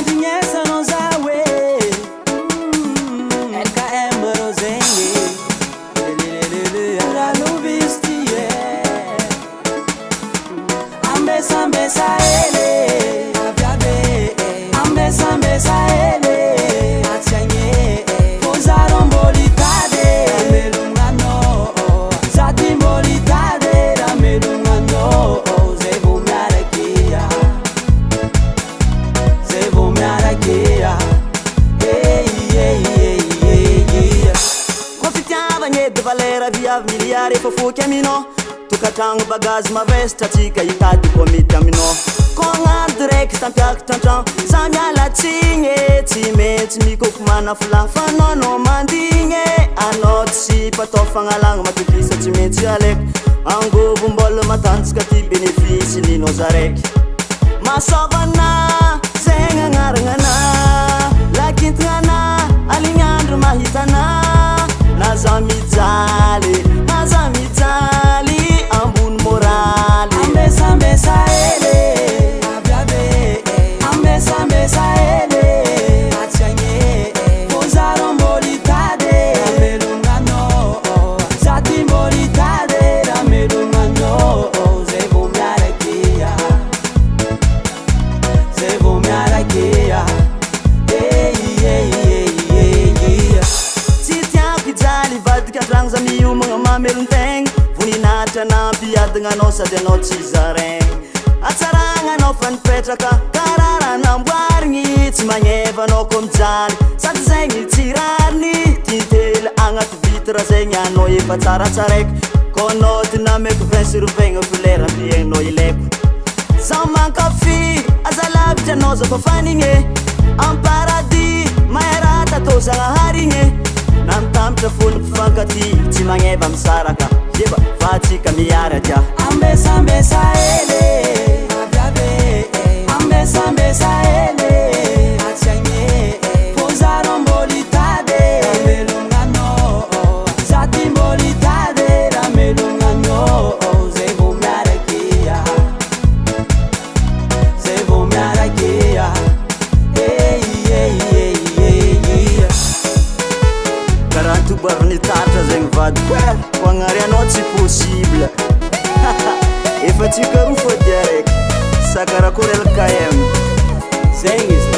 Andinhesa nos awe LKM Rosenye Ura Luvistie Ambesa ambesa ele Ambesa ambesa ele Atianye Pozaron bolitade Ramelungano Zati bolitade Ramelungano Zebu miarakia Zebu miarakia Confitiava niente valera via miliare Fofu chiamino Tukatang bagaz ma vesta tika itadi komita mino Konga direct tampiak tantran Samia la tinge Timeti miko kumana fulafa nono mandinge Anot si patofanga lang matutisa timeti alek Ango bumbolo matanska ti benefisi nino zarek Masovana Zenga ngarangana Lakintngana Alingandro mahitana Nazamizali Ambun morali Ambesa ambesa ele Ambesa ambesa ele Atianye Pozaron bolitade Ramelungano Zati bolitade Ramelungano Zebu miarakia Zebu miarakia Zami yung mga mamelenteng Vuninata na biyad nga no sa denot si Zareng At sarangan no fan petra ka Karara ng waringi Timanyeva no kumjali Sa tizengi tirani Tintel angat vitra zenya no ipatsara tsarek Kono tiname kufensiru venga fulera Piyeng no ilep Samang kafi Azalab jano sa pafaninge Ang paradi Mayarata to sa nga haringe Namtamtra fulu fangati Timanyeva msaraka Yeba fatika miyara ja Ambesa ambesa ele Ambesa ambesa ele Atianye Pozaron bolitade Ramelungano Zati bolitade Ramelungano Zebu miarakia Zebu miarakia Garanto barni tatra zegny vady Poagnary anao tsy possible Efa tsy karoa fô dia raiky Sakarakory LKM Zegny izy